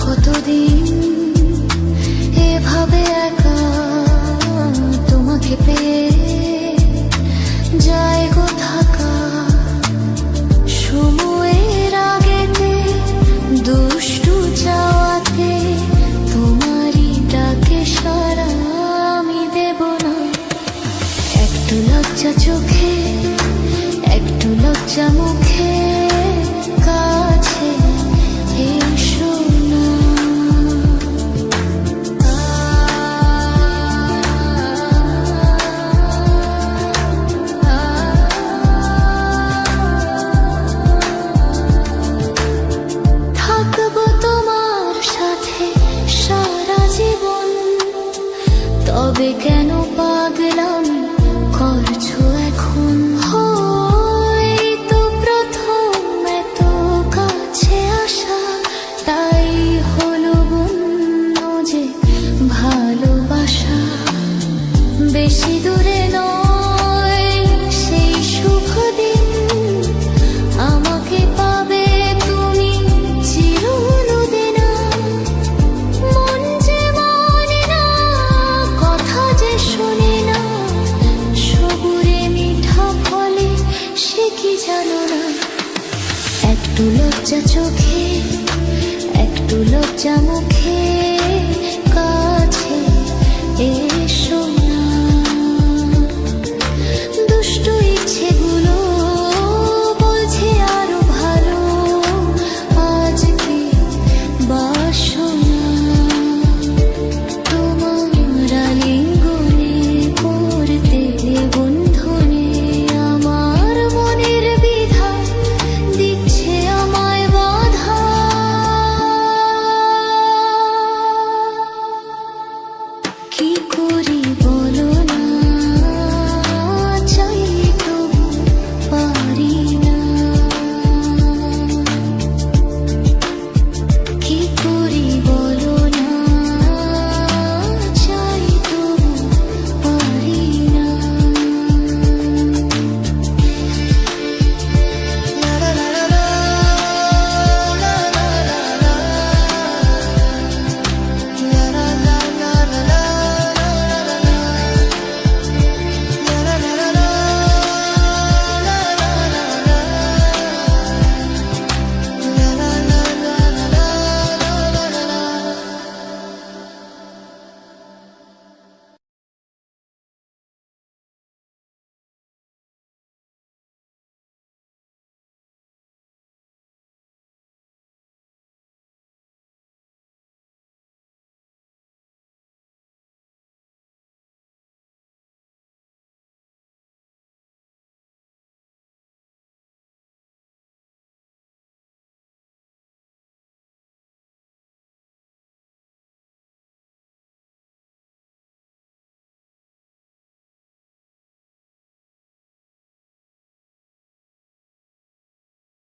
কতদিন এভাবে একা তোমাকে পেয়ে যায় গো থাকা। সময়ের আগেতে দুষ্টু চাওয়াতে তোমারই ডাকে সারা আমি দেব না। একটু লজ্জা চোখে একটু লজ্জা মুখে কাছে এসো না। থাকবো তোমার সাথে সারা জীবন, তবে কেন পাগলামি করছো এখন? এই তো প্রথম এত কাছে আসা, তাই হলো বন্য যে ভালোবাসা। বেশি দূরে নয় সেই শুভ দিন, আমাকে পাবে তুমি চিরদিনা। মন যে মানে না, কথা যে শোনে না, সবুরে মিঠা ফলে সে কি জানো না। একটু লজ্জা চোখে একটু লজ্জা মুখে কাছে এসো।